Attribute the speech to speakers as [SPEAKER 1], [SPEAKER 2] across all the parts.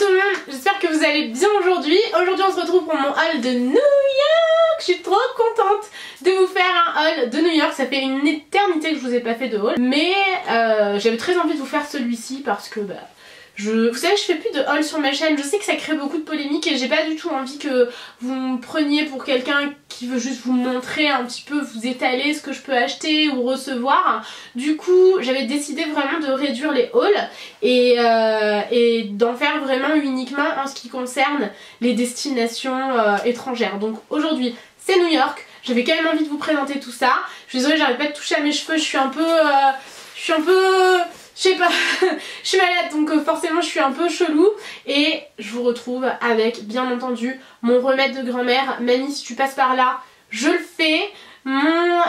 [SPEAKER 1] tout le monde, j'espère que vous allez bien aujourd'hui. Aujourd'hui on se retrouve pour mon haul de New York. Je suis trop contente de vous faire un haul de New York. Ça fait une éternité que je vous ai pas fait de haul, mais j'avais très envie de vous faire celui-ci parce que vous savez, je fais plus de haul sur ma chaîne. Je sais que ça crée beaucoup de polémiques et j'ai pas du tout envie que vous me preniez pour quelqu'un qui veut juste vous montrer un petit peu, vous étaler ce que je peux acheter ou recevoir. Du coup, j'avais décidé vraiment de réduire les hauls et d'en faire vraiment uniquement en ce qui concerne les destinations étrangères. Donc aujourd'hui, c'est New York. J'avais quand même envie de vous présenter tout ça. Je suis désolée, j'arrête pas de toucher à mes cheveux. Je suis un peu... je sais pas, je suis malade donc forcément je suis un peu chelou. Et je vous retrouve avec bien entendu mon remède de grand-mère. Mamie, si tu passes par là, je le fais. Mon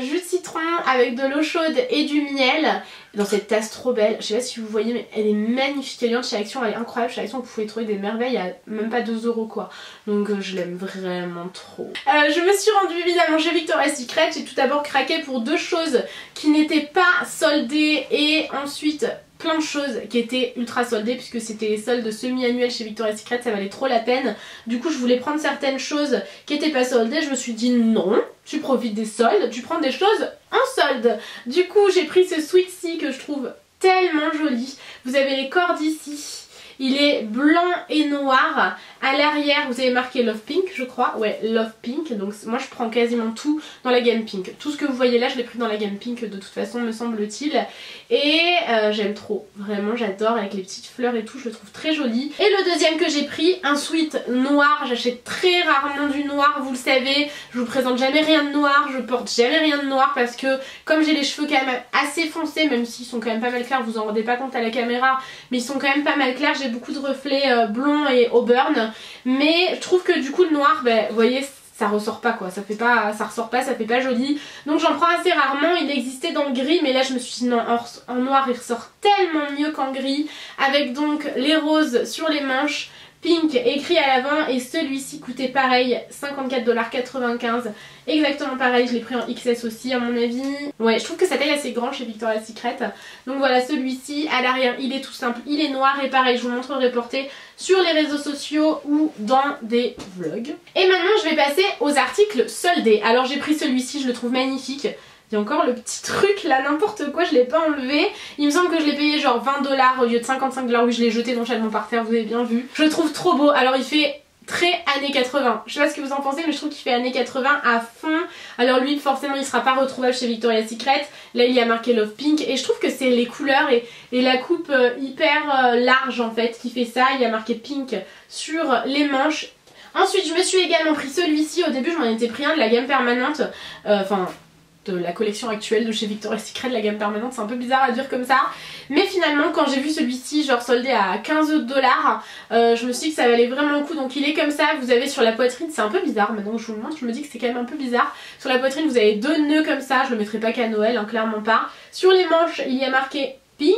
[SPEAKER 1] jus de citron avec de l'eau chaude et du miel dans cette tasse trop belle. Je sais pas si vous voyez mais elle est magnifique. Elle vient de chez Action, elle est incroyable. Chez Action vous pouvez trouver des merveilles à même pas 2 € quoi. Donc je l'aime vraiment trop. Je me suis rendue évidemment chez Victoria's Secret. J'ai tout d'abord craqué pour 2 choses qui n'étaient pas soldées et ensuite plein de choses qui étaient ultra soldées puisque c'était les soldes semi-annuels chez Victoria's Secret, ça valait trop la peine. Du coup je voulais prendre certaines choses qui étaient pas soldées. Je me suis dit non, tu profites des soldes, tu prends des choses en solde. Du coup j'ai pris ce sweatsy que je trouve tellement joli. Vous avez les cordes ici. Il est blanc et noir. À l'arrière vous avez marqué Love Pink je crois. Ouais, Love Pink. Donc moi je prends quasiment tout dans la gamme Pink. Tout ce que vous voyez là je l'ai pris dans la gamme Pink de toute façon me semble-t-il. Et j'aime trop. Vraiment j'adore avec les petites fleurs et tout. Je le trouve très joli. Et le deuxième que j'ai pris, un sweat noir. J'achète très rarement du noir, vous le savez. Je vous présente jamais rien de noir. Je porte jamais rien de noir parce que comme j'ai les cheveux quand même assez foncés, même s'ils sont quand même pas mal clairs, vous en rendez pas compte à la caméra, mais ils sont quand même pas mal clairs. J'ai beaucoup de reflets blonds et auburn, mais je trouve que du coup le noir, vous voyez, ça ressort pas quoi, ça ressort pas, ça fait pas joli. Donc j'en prends assez rarement. Il existait dans le gris mais là je me suis dit non, en noir il ressort tellement mieux qu'en gris, avec donc les roses sur les manches, Pink écrit à l'avant, et celui-ci coûtait pareil 54,95 $, exactement pareil. Je l'ai pris en XS aussi à mon avis. Ouais, je trouve que sa taille est assez grande chez Victoria's Secret. Donc voilà, celui-ci à l'arrière il est tout simple, il est noir et pareil je vous montrerai porté sur les réseaux sociaux ou dans des vlogs. Et maintenant je vais passer aux articles soldés. Alors j'ai pris celui-ci, je le trouve magnifique. Il y a encore le petit truc là, n'importe quoi, je l'ai pas enlevé. Il me semble que je l'ai payé genre 20 $ au lieu de 55 $. Oui, je l'ai jeté nonchalamment par terre, vous avez bien vu. Je le trouve trop beau. Alors il fait très années 80. Je sais pas ce que vous en pensez mais je trouve qu'il fait années 80 à fond. Alors lui forcément il sera pas retrouvable chez Victoria's Secret. Là il y a marqué Love Pink et je trouve que c'est les couleurs et la coupe hyper large en fait qui fait ça. Il y a marqué Pink sur les manches. Ensuite je me suis également pris celui-ci. Au début je m'en étais pris un de la gamme permanente. De la collection actuelle de chez Victoria's Secret, de la gamme permanente, c'est un peu bizarre à dire comme ça, mais finalement quand j'ai vu celui-ci genre soldé à 15 $, je me suis dit que ça valait vraiment le coup. Donc il est comme ça, vous avez sur la poitrine, c'est un peu bizarre maintenant que je vous le montre, je me dis que c'est quand même un peu bizarre. Sur la poitrine vous avez 2 nœuds comme ça, je le mettrai pas qu'à Noël, hein, clairement pas. Sur les manches il y a marqué Pink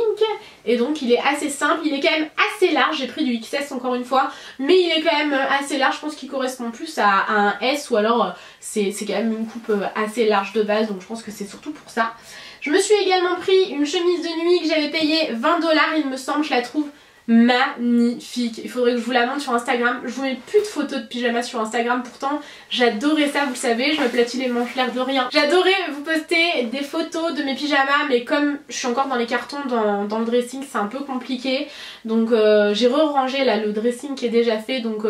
[SPEAKER 1] et donc il est assez simple, il est quand même assez large. J'ai pris du XS encore une fois, mais il est quand même assez large. Je pense qu'il correspond plus à un S ou alors c'est quand même une coupe assez large de base, donc je pense que c'est surtout pour ça. Je me suis également pris une chemise de nuit que j'avais payé 20 $ il me semble. Je la trouve magnifique, il faudrait que je vous la montre sur Instagram. Je vous mets plus de photos de pyjama sur Instagram, pourtant j'adorais ça, vous le savez, je m'aplatis les manches l'air de rien. J'adorais vous poster des photos de mes pyjamas, mais comme je suis encore dans les cartons dans le dressing c'est un peu compliqué. Donc j'ai re-rangé là le dressing qui est déjà fait, donc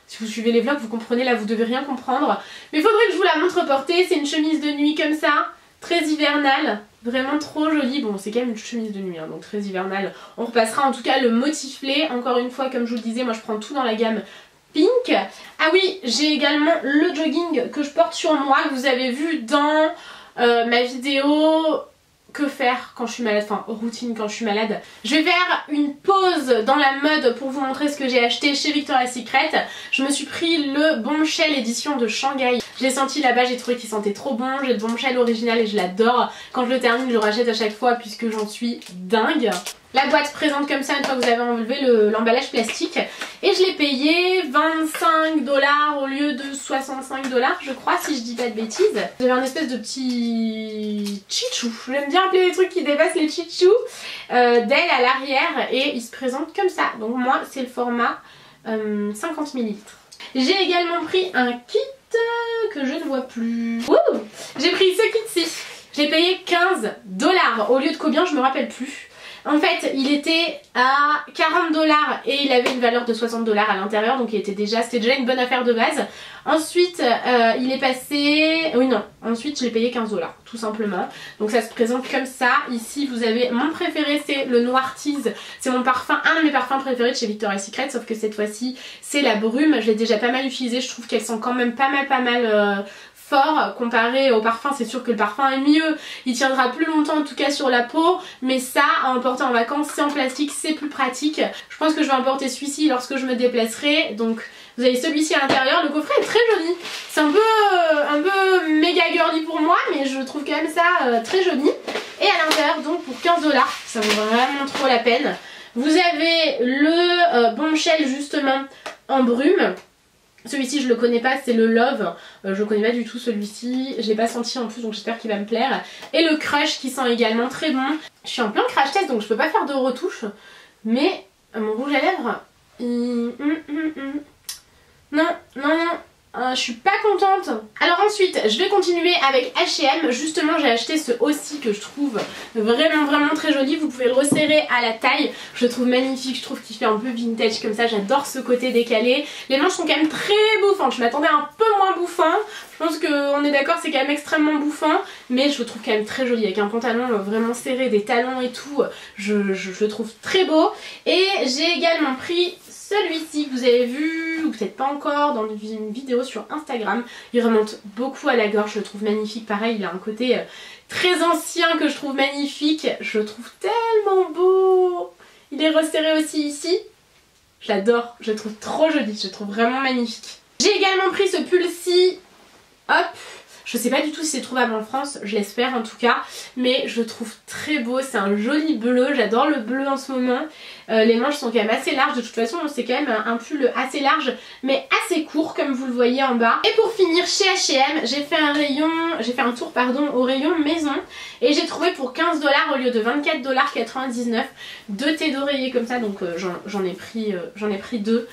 [SPEAKER 1] si vous suivez les vlogs vous comprenez, là vous devez rien comprendre. Mais il faudrait que je vous la montre portée. C'est une chemise de nuit comme ça, très hivernale, vraiment trop jolie. Bon c'est quand même une chemise de nuit hein, donc très hivernale. On repassera en tout cas le motiflé. Encore une fois comme je vous le disais, moi je prends tout dans la gamme Pink. Ah oui, j'ai également le jogging que je porte sur moi, que vous avez vu dans ma vidéo que faire quand je suis malade, enfin routine quand je suis malade. Je vais faire une pause dans la mode pour vous montrer ce que j'ai acheté chez Victoria's Secret. Je me suis pris le Bombshell édition de Shanghai. Je l'ai senti là-bas, j'ai trouvé qu'il sentait trop bon. J'ai le Bombshell original et je l'adore. Quand je le termine, je le rachète à chaque fois puisque j'en suis dingue. La boîte se présente comme ça une fois que vous avez enlevé l'emballage plastique. Et je l'ai payé 25 $ au lieu de 65 $ je crois, si je dis pas de bêtises. J'avais un espèce de petit chichou. J'aime bien appeler les trucs qui dépassent les chichous. D'aile à l'arrière et il se présente comme ça. Donc moi c'est le format 50 ml. J'ai également pris un kit que je ne vois plus. J'ai pris ce kit-ci. Je l'ai payé 15 $ au lieu de combien je me rappelle plus. En fait il était à 40 $ et il avait une valeur de 60 $ à l'intérieur, donc c'était déjà une bonne affaire de base. Ensuite il est passé... Oui non, ensuite je l'ai payé 15 $ tout simplement. Donc ça se présente comme ça. Ici vous avez mon préféré, c'est le Noir Tease. C'est mon parfum, un de mes parfums préférés de chez Victoria's Secret, sauf que cette fois-ci c'est la brume. Je l'ai déjà pas mal utilisée, je trouve qu'elle sent quand même pas mal fort comparé au parfum. C'est sûr que le parfum est mieux, il tiendra plus longtemps en tout cas sur la peau, mais ça à emporter en vacances, c'est en plastique, c'est plus pratique. Je pense que je vais emporter celui-ci lorsque je me déplacerai. Donc vous avez celui-ci à l'intérieur, le coffret est très joli, c'est un peu méga girly pour moi, mais je trouve quand même ça très joli. Et à l'intérieur donc pour 15 $, ça vaut vraiment trop la peine. Vous avez le Bombshell justement en brume. Celui-ci je le connais pas, c'est le Love, je connais pas du tout celui-ci, je l'ai pas senti en plus donc j'espère qu'il va me plaire. Et le Crush qui sent également très bon. Je suis en plein crash test donc je peux pas faire de retouches, mais mon rouge à lèvres, je suis pas contente. Alors ensuite je vais continuer avec H&M. Justement j'ai acheté ce aussi que je trouve vraiment très joli. Vous pouvez le resserrer à la taille, je le trouve magnifique, je trouve qu'il fait un peu vintage comme ça, j'adore ce côté décalé. Les manches sont quand même très bouffantes, je m'attendais un peu moins bouffant. Je pense qu'on est d'accord, c'est quand même extrêmement bouffant, mais je le trouve quand même très joli avec un pantalon vraiment serré, des talons et tout. Je le trouve très beau. Et j'ai également pris celui-ci que vous avez vu, ou peut-être pas encore, dans une vidéo sur Instagram. Il remonte beaucoup à la gorge, je le trouve magnifique. Pareil, il a un côté très ancien que je trouve magnifique. Je le trouve tellement beau. Il est resserré aussi ici. Je l'adore, je le trouve trop joli, je le trouve vraiment magnifique. J'ai également pris ce pull-ci. Hop, je sais pas du tout si c'est trouvable en France, je l'espère en tout cas, mais je le trouve très beau, c'est un joli bleu, j'adore le bleu en ce moment. Les manches sont quand même assez larges, de toute façon c'est quand même un pull assez large mais assez court comme vous le voyez en bas. Et pour finir chez H&M, j'ai fait un tour au rayon maison et j'ai trouvé pour 15 $ au lieu de 24,99 $ deux thés d'oreiller comme ça, donc j'en ai pris deux,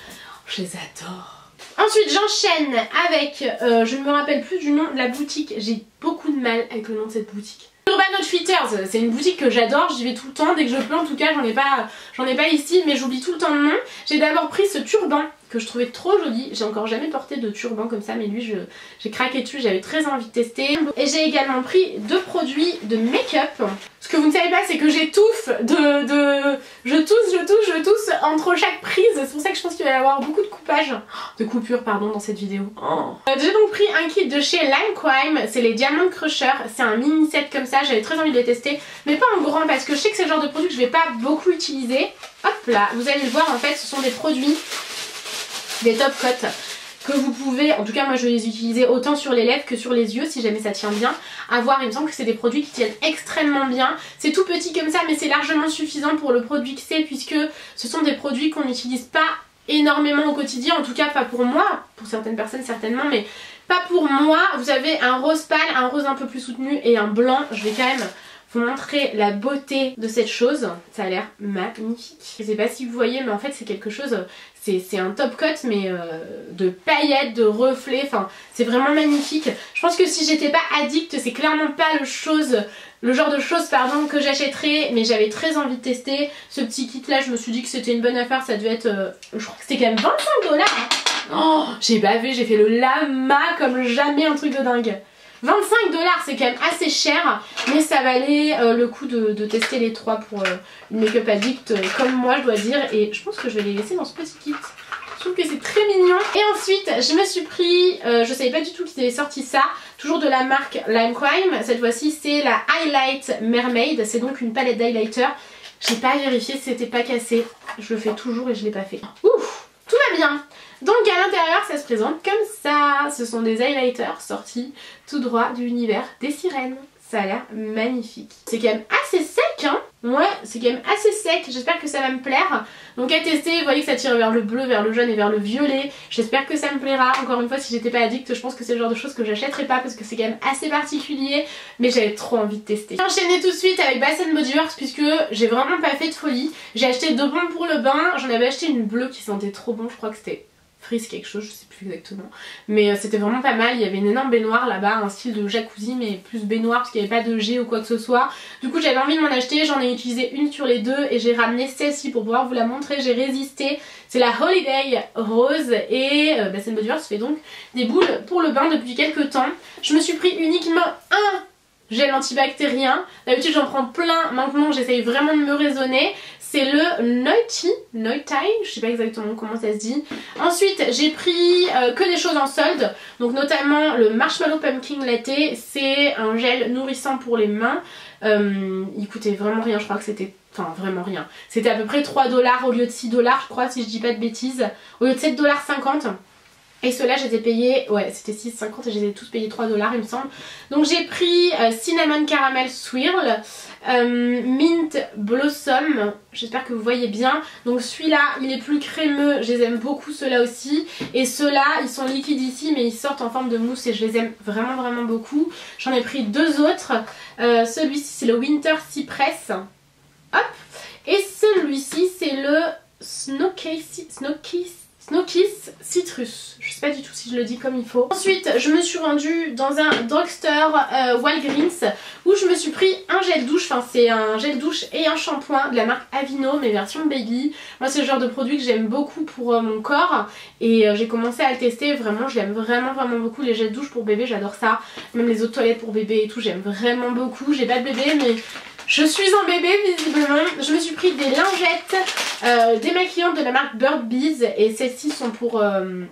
[SPEAKER 1] je les adore. Ensuite j'enchaîne avec, je ne me rappelle plus du nom de la boutique, j'ai beaucoup de mal avec le nom de cette boutique. Urban Outfitters, c'est une boutique que j'adore, j'y vais tout le temps, dès que je peux en tout cas, j'en ai pas ici mais j'oublie tout le temps le nom. J'ai d'abord pris ce turban que je trouvais trop joli, j'ai encore jamais porté de turban comme ça mais lui j'ai craqué dessus, j'avais très envie de tester. Et j'ai également pris deux produits de make-up. Ce que vous ne savez pas c'est que j'étouffe je tousse entre chaque prise, c'est pour ça que je pense qu'il va y avoir beaucoup de coupures dans cette vidéo. J'ai donc pris un kit de chez Lime Crime, c'est les Diamond Crusher, c'est un mini set comme ça, j'avais très envie de les tester mais pas en grand parce que je sais que c'est le genre de produit que je vais pas beaucoup utiliser. Hop là, vous allez le voir en fait ce sont des produits, des top coats que vous pouvez, en tout cas moi je vais les utiliser autant sur les lèvres que sur les yeux si jamais ça tient bien à voir. Il me semble que c'est des produits qui tiennent extrêmement bien, c'est tout petit comme ça mais c'est largement suffisant pour le produit que c'est puisque ce sont des produits qu'on n'utilise pas énormément au quotidien, en tout cas pas pour moi, pour certaines personnes certainement mais pas pour moi. Vous avez un rose pâle, un rose un peu plus soutenu et un blanc. Je vais quand même vous montrer la beauté de cette chose, ça a l'air magnifique. Je sais pas si vous voyez mais en fait c'est quelque chose, c'est un top coat mais de paillettes, de reflets, enfin c'est vraiment magnifique. Je pense que si j'étais pas addict c'est clairement pas le genre de choses que j'achèterais, mais j'avais très envie de tester. Ce petit kit là je me suis dit que c'était une bonne affaire, ça devait être, je crois que c'était quand même 25 $. Oh j'ai bavé, j'ai fait le lama comme jamais, un truc de dingue. 25 $, c'est quand même assez cher, mais ça valait le coup de tester les trois pour une make-up addict comme moi je dois dire, et je pense que je vais les laisser dans ce petit kit. Je trouve que c'est très mignon. Et ensuite je me suis pris, je savais pas du tout qu'ils avaient sorti ça, toujours de la marque Lime Crime, cette fois-ci c'est la Highlight Mermaid, c'est donc une palette d'highlighter. J'ai pas vérifié si c'était pas cassé, je le fais toujours et je l'ai pas fait. Ouf, tout va bien. Donc à l'intérieur ça se présente comme ça. Ce sont des highlighters sortis tout droit de l'univers des sirènes. Ça a l'air magnifique. C'est quand même assez sec hein. Ouais, c'est quand même assez sec. J'espère que ça va me plaire. Donc à tester, vous voyez que ça tire vers le bleu, vers le jaune et vers le violet. J'espère que ça me plaira. Encore une fois, si j'étais pas addict, je pense que c'est le genre de choses que j'achèterais pas parce que c'est quand même assez particulier. Mais j'avais trop envie de tester. J'ai enchaîné tout de suite avec Bath & Body Works puisque j'ai vraiment pas fait de folie. J'ai acheté 2 bombes pour le bain. J'en avais acheté une bleue qui sentait trop bon. Je crois que c'était Frise quelque chose, je sais plus exactement. Mais c'était vraiment pas mal. Il y avait une énorme baignoire là-bas, un style de jacuzzi mais plus baignoire parce qu'il n'y avait pas de jet ou quoi que ce soit. Du coup j'avais envie de m'en acheter, j'en ai utilisé une sur les deux et j'ai ramené celle-ci pour pouvoir vous la montrer. J'ai résisté. C'est la Holiday Rose et Bath & Body Works fait donc des boules pour le bain depuis quelques temps. Je me suis pris uniquement un gel antibactérien. D'habitude j'en prends plein, maintenant j'essaye vraiment de me raisonner. C'est le Noiti, je sais pas exactement comment ça se dit. Ensuite j'ai pris que des choses en solde, donc notamment le Marshmallow Pumpkin Latte. C'est un gel nourrissant pour les mains. Il coûtait vraiment rien, je crois que c'était... Enfin vraiment rien. C'était à peu près 3 $ au lieu de 6 $, je crois, si je dis pas de bêtises. Au lieu de 7,50 $. Et ceux-là, je les ai payés, ouais, c'était 6,50 et je les ai tous payés 3 $, il me semble. Donc j'ai pris Cinnamon Caramel Swirl, Mint Blossom, j'espère que vous voyez bien. Donc celui-là, il est plus crémeux, je les aime beaucoup ceux-là aussi. Et ceux-là, ils sont liquides ici, mais ils sortent en forme de mousse et je les aime vraiment vraiment beaucoup. J'en ai pris 2 autres. Celui-ci, c'est le Winter Cypress. Hop. Et celui-ci, c'est le Snow Kiss Citrus. Je sais pas du tout si je le dis comme il faut. Ensuite je me suis rendue dans un drugstore Walgreens où je me suis pris un gel douche. Enfin c'est un gel douche et un shampoing de la marque Aveeno mais version baby. Moi c'est le genre de produit que j'aime beaucoup pour mon corps. Et j'ai commencé à le tester. Vraiment je l'aime vraiment beaucoup. Les gels douche pour bébé j'adore ça. Même les eaux de toilette pour bébé et tout j'aime vraiment beaucoup. J'ai pas de bébé mais... je suis un bébé visiblement. Je me suis pris des lingettes démaquillantes de la marque Bird Bees et celles-ci sont pour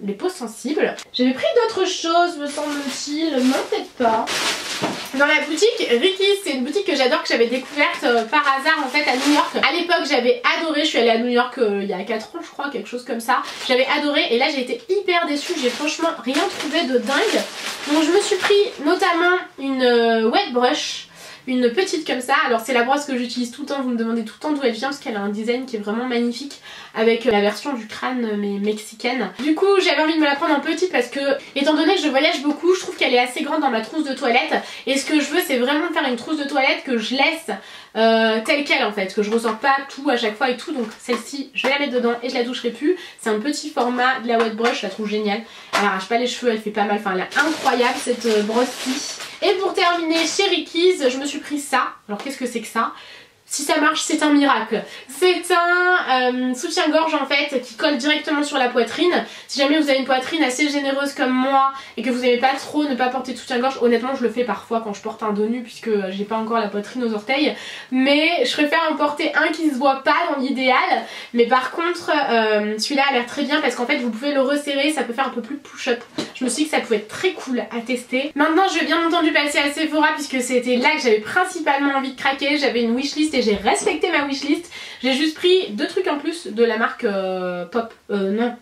[SPEAKER 1] les peaux sensibles. J'avais pris d'autres choses me semble-t-il, non peut-être pas. Dans la boutique Ricky's, c'est une boutique que j'adore, que j'avais découverte par hasard en fait à New York. À l'époque j'avais adoré, je suis allée à New York il y a 4 ans je crois, quelque chose comme ça. J'avais adoré et là j'ai été hyper déçue, j'ai franchement rien trouvé de dingue. Donc je me suis pris notamment une wet brush. Une petite comme ça, alors c'est la brosse que j'utilise tout le temps, vous me demandez tout le temps d'où elle vient parce qu'elle a un design qui est vraiment magnifique avec la version du crâne mais mexicaine. Du coup j'avais envie de me la prendre en petite parce que étant donné que je voyage beaucoup, je trouve qu'elle est assez grande dans ma trousse de toilette et ce que je veux c'est vraiment faire une trousse de toilette que je laisse telle quelle en fait, que je ressors pas tout à chaque fois et tout. Donc celle-ci je vais la mettre dedans et je la toucherai plus. C'est un petit format de la wet brush, je la trouve géniale. Elle arrache pas les cheveux, elle fait pas mal, enfin elle est incroyable cette brosse-ci. Et pour terminer chez Ricky's, je me suis pris ça. Alors qu'est-ce que c'est que ça? Si ça marche, c'est un miracle. C'est un soutien-gorge en fait qui colle directement sur la poitrine. Si jamais vous avez une poitrine assez généreuse comme moi et que vous n'aimez pas trop ne pas porter de soutien-gorge, honnêtement je le fais parfois quand je porte un dos nu puisque j'ai pas encore la poitrine aux orteils. Mais je préfère en porter un qui se voit pas dans l'idéal. Mais par contre celui-là a l'air très bien parce qu'en fait vous pouvez le resserrer, ça peut faire un peu plus push-up. Je me suis dit que ça pouvait être très cool à tester. Maintenant je vais bien entendu passer à Sephora puisque c'était là que j'avais principalement envie de craquer. J'avais une wishlist et j'ai respecté ma wishlist. J'ai juste pris 2 trucs en plus de la marque Pop. Non.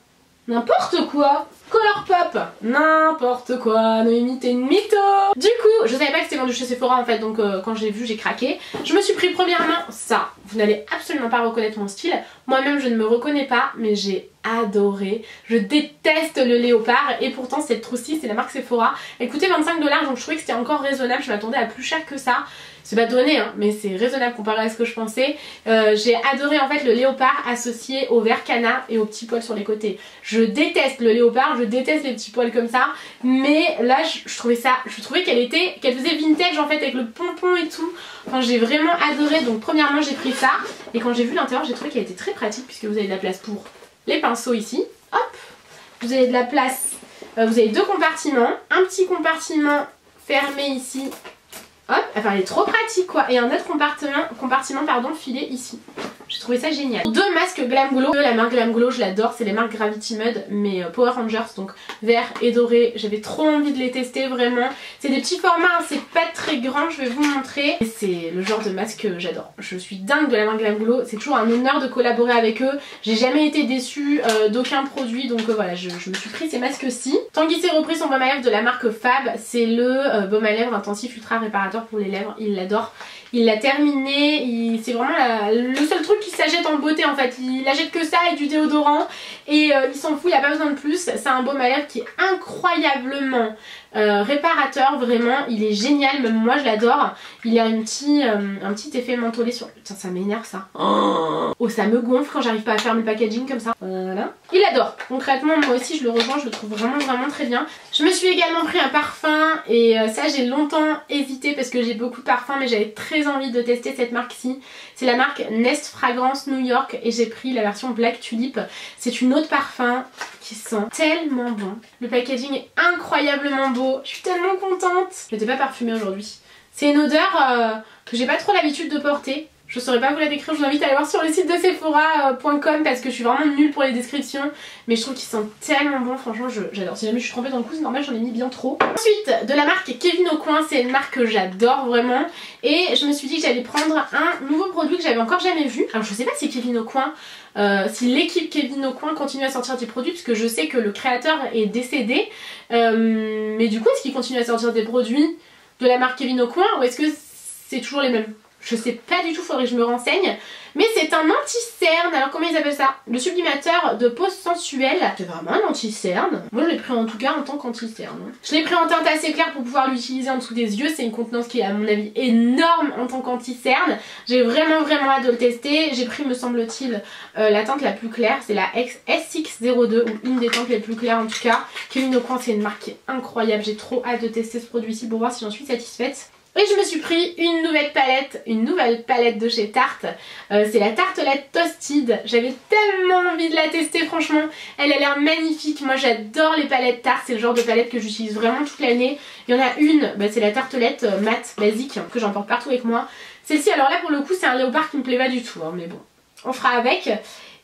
[SPEAKER 1] N'importe quoi. Colourpop. N'importe quoi. Noémie t'es une mytho. Du coup, je savais pas que c'était vendu chez Sephora en fait, donc quand j'ai vu j'ai craqué. Je me suis pris premièrement ça. Vous n'allez absolument pas reconnaître mon style. Moi-même je ne me reconnais pas, mais j'ai adoré. Je déteste le léopard et pourtant cette trousse-ci c'est la marque Sephora. Elle coûtait 25 $, donc je trouvais que c'était encore raisonnable. Je m'attendais à plus cher que ça. C'est pas donné hein, mais c'est raisonnable comparé à ce que je pensais. J'ai adoré en fait le léopard associé au vert canard et aux petits poils sur les côtés. Je déteste le léopard, je déteste les petits poils comme ça, mais là je trouvais qu'elle faisait vintage en fait avec le pompon et tout. Enfin j'ai vraiment adoré. Donc premièrement j'ai pris ça et quand j'ai vu l'intérieur j'ai trouvé qu'elle était très pratique puisque vous avez de la place pour les pinceaux ici. Hop, vous avez de la place, vous avez 2 compartiments, un petit compartiment fermé ici. Hop, enfin elle est trop pratique quoi. Et un autre compartiment filé ici. J'ai trouvé ça génial. Deux masques Glam Glow. La marque Glam Glow, je l'adore, c'est les marques Gravity Mud, mais Power Rangers, donc vert et doré. J'avais trop envie de les tester vraiment. C'est des petits formats, hein, c'est pas très grand, je vais vous montrer. Et c'est le genre de masque que j'adore. Je suis dingue de la marque Glam Glow, c'est toujours un honneur de collaborer avec eux. J'ai jamais été déçue d'aucun produit, donc voilà, je me suis pris ces masques-ci. Tanguy s'est repris son baume à lèvres de la marque Fab, c'est le baume à lèvres intensif ultra réparateur pour les lèvres, il l'adore. Il l'a terminé, c'est vraiment le seul truc qui s'achète en beauté en fait. Il achète que ça et du déodorant et il s'en fout, il a pas besoin de plus. C'est un baume à lèvres qui est incroyablement réparateur, vraiment, il est génial, même moi je l'adore. Il a un petit effet mentholé sur... Putain, ça m'énerve ça. Oh, ça me gonfle quand j'arrive pas à faire le packaging comme ça. Voilà. Il adore. Concrètement, moi aussi je le rejoins, je le trouve vraiment très bien. Je me suis également pris un parfum et ça j'ai longtemps hésité parce que j'ai beaucoup de parfums mais j'avais très envie de tester cette marque-ci. C'est la marque Nest Fragrance New York et j'ai pris la version Black Tulip. C'est une eau de parfum qui sent tellement bon. Le packaging est incroyablement beau. Je suis tellement contente. Je n'étais pas parfumée aujourd'hui. C'est une odeur que j'ai pas trop l'habitude de porter. Je saurais pas vous la décrire, je vous invite à aller voir sur le site de Sephora.com parce que je suis vraiment nulle pour les descriptions. Mais je trouve qu'ils sentent tellement bon, franchement j'adore. Si jamais je suis trempée dans le cou, c'est normal, j'en ai mis bien trop. Ensuite, de la marque Kevyn Aucoin, c'est une marque que j'adore vraiment. Et je me suis dit que j'allais prendre un nouveau produit que j'avais encore jamais vu. Alors je sais pas si Kevyn Aucoin, si l'équipe Kevyn Aucoin continue à sortir des produits, puisque je sais que le créateur est décédé. Mais du coup, est-ce qu'il continue à sortir des produits de la marque Kevyn Aucoin ou est-ce que c'est toujours les mêmes? Je sais pas du tout, faudrait que je me renseigne. Mais c'est un anti-cerne, alors comment ils appellent ça? Le sublimateur de peau sensuelle. C'est vraiment un anti-cerne. Moi je l'ai pris en tout cas en tant qu'anti-cerne. Je l'ai pris en teinte assez claire pour pouvoir l'utiliser en dessous des yeux. C'est une contenance qui est à mon avis énorme en tant qu'anti-cerne. J'ai vraiment hâte de le tester. J'ai pris, me semble-t-il, la teinte la plus claire. C'est la SX02 ou une des teintes les plus claires en tout cas. Kevyn Aucoin, c'est une marque qui est incroyable. J'ai trop hâte de tester ce produit-ci pour voir si j'en suis satisfaite. Et je me suis pris une nouvelle palette de chez Tarte. C'est la tartelette Toasted. J'avais tellement envie de la tester, franchement. Elle a l'air magnifique. Moi j'adore les palettes Tarte. C'est le genre de palette que j'utilise vraiment toute l'année. Il y en a une, c'est la tartelette matte basique que j'emporte partout avec moi. Celle-ci, alors là pour le coup c'est un léopard qui me plaît pas du tout, hein, mais bon, on fera avec.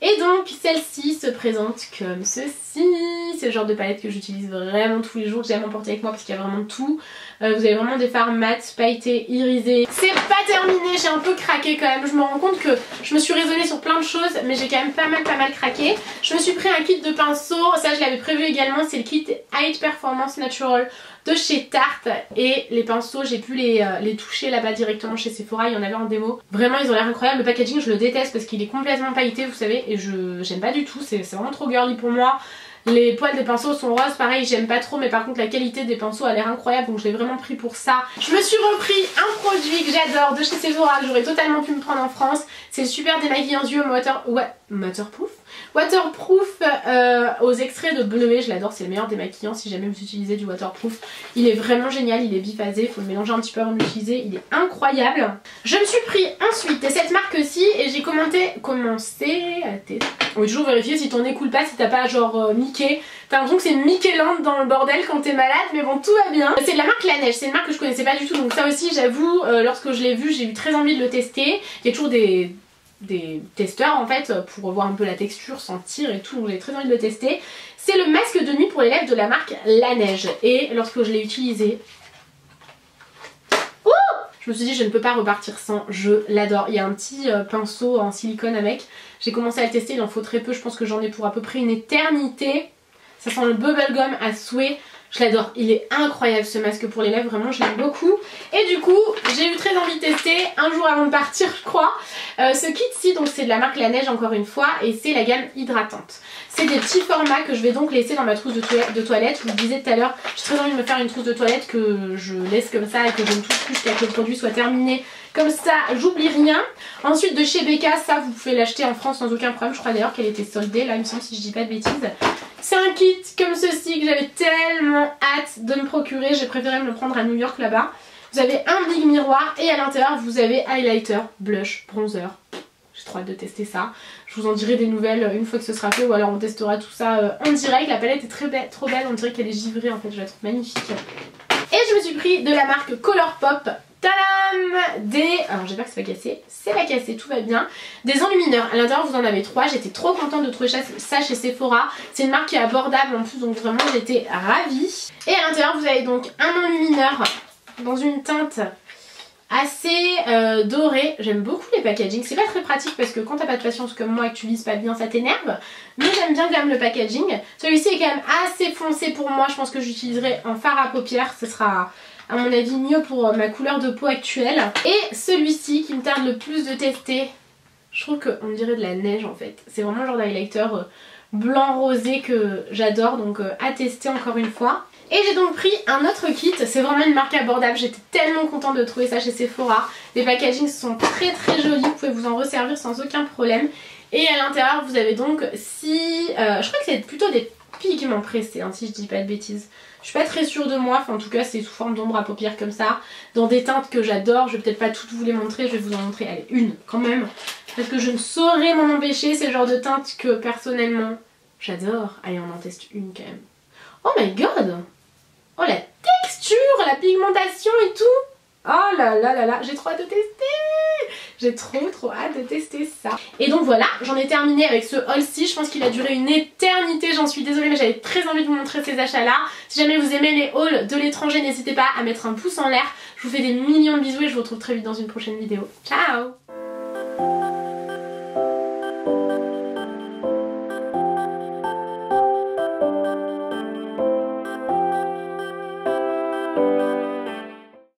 [SPEAKER 1] Et donc celle-ci se présente comme ceci. C'est le genre de palette que j'utilise vraiment tous les jours, que j'aime emporter avec moi parce qu'il y a vraiment tout. Vous avez vraiment des fards mat, pailletés, irisés. C'est pas terminé, j'ai un peu craqué quand même. Je me rends compte que je me suis raisonnée sur plein de choses, mais j'ai quand même pas mal craqué. Je me suis pris un kit de pinceaux, ça je l'avais prévu également, c'est le kit High Performance Natural de chez Tarte. Et les pinceaux, j'ai pu les toucher là-bas directement chez Sephora, il y en avait en démo. Vraiment ils ont l'air incroyables, le packaging je le déteste parce qu'il est complètement pailleté vous savez, et j'aime pas du tout, c'est vraiment trop girly pour moi. Les poils des pinceaux sont roses, pareil j'aime pas trop, mais par contre la qualité des pinceaux a l'air incroyable, donc je l'ai vraiment pris pour ça. Je me suis repris un produit que j'adore de chez Sephora, que j'aurais totalement pu me prendre en France. C'est le super démaquillant yeux waterproof aux extraits de bleuet. Je l'adore, c'est le meilleur démaquillant si jamais vous utilisez du waterproof. Il est vraiment génial, il est biphasé, il faut le mélanger un petit peu avant de l'utiliser, il est incroyable. Je me suis pris ensuite cette marque-ci et j'ai commencé à tester. On va toujours vérifier si ton nez coule pas, si t'as pas genre Mickey. T'as l'impression que c'est Mickey Land dans le bordel quand t'es malade, mais bon tout va bien. C'est de la marque La Neige, c'est une marque que je connaissais pas du tout, donc ça aussi j'avoue, lorsque je l'ai vu j'ai eu très envie de le tester. Il y a toujours des testeurs en fait pour voir un peu la texture, sentir et tout, donc j'ai très envie de le tester. C'est le masque de nuit pour les lèvres de la marque La Neige et lorsque je l'ai utilisé, je me suis dit je ne peux pas repartir sans, je l'adore. Il y a un petit pinceau en silicone avec, j'ai commencé à le tester, il en faut très peu, je pense que j'en ai pour à peu près une éternité. Ça sent le bubblegum à souhait. Je l'adore, il est incroyable ce masque pour les lèvres, vraiment je l'aime beaucoup. Et du coup j'ai eu très envie de tester un jour avant de partir je crois. Ce kit-ci, donc c'est de la marque La Neige encore une fois et c'est la gamme hydratante. C'est des petits formats que je vais donc laisser dans ma trousse de toilette. Je vous le disais tout à l'heure, j'ai très envie de me faire une trousse de toilette que je laisse comme ça et que je ne touche plus jusqu'à ce que le produit soit terminé. Comme ça j'oublie rien. Ensuite de chez Becca, ça vous pouvez l'acheter en France sans aucun problème. Je crois d'ailleurs qu'elle était soldée là il me semble si je dis pas de bêtises. C'est un kit comme ceci que j'avais tellement hâte de me procurer. J'ai préféré me le prendre à New York là-bas. Vous avez un big miroir et à l'intérieur vous avez highlighter, blush, bronzer. J'ai trop hâte de tester ça. Je vous en dirai des nouvelles une fois que ce sera fait ou alors on testera tout ça en direct. La palette est très belle, trop belle, on dirait qu'elle est givrée en fait, je la trouve magnifique. Et je me suis pris de la marque Colourpop. Tadam! alors j'espère que c'est pas cassé, c'est pas cassé, tout va bien, des enlumineurs. À l'intérieur vous en avez 3, j'étais trop contente de trouver ça chez Sephora. C'est une marque qui est abordable en plus, donc vraiment j'étais ravie. Et à l'intérieur vous avez donc un enlumineur dans une teinte assez doré. J'aime beaucoup les packaging, c'est pas très pratique parce que quand t'as pas de patience comme moi et que tu vises pas bien ça t'énerve, mais j'aime bien quand même le packaging. Celui-ci est quand même assez foncé pour moi, je pense que j'utiliserai en fard à paupières, ce sera à mon avis mieux pour ma couleur de peau actuelle. Et celui-ci qui me tarde le plus de tester, je trouve qu'on dirait de la neige en fait, c'est vraiment le genre d'highlighter blanc rosé que j'adore, donc à tester encore une fois. Et j'ai donc pris un autre kit, c'est vraiment une marque abordable, j'étais tellement contente de trouver ça chez Sephora. Les packagings sont très très jolis, vous pouvez vous en resservir sans aucun problème. Et à l'intérieur vous avez donc 6, je crois que c'est plutôt des pigments pressés hein, si je dis pas de bêtises. Je suis pas très sûre de moi, enfin en tout cas c'est sous forme d'ombre à paupières comme ça, dans des teintes que j'adore. Je vais peut-être pas toutes vous les montrer, je vais vous en montrer, allez une quand même, parce que je ne saurais m'en empêcher, c'est le genre de teinte que personnellement j'adore. Allez on en teste une quand même. Oh my god! Oh la texture, la pigmentation et tout. Oh là là là là, j'ai trop hâte de tester. J'ai trop hâte de tester ça. Et donc voilà, j'en ai terminé avec ce haul-ci. Je pense qu'il a duré une éternité, j'en suis désolée mais j'avais très envie de vous montrer ces achats là. Si jamais vous aimez les hauls de l'étranger, n'hésitez pas à mettre un pouce en l'air. Je vous fais des millions de bisous et je vous retrouve très vite dans une prochaine vidéo. Ciao!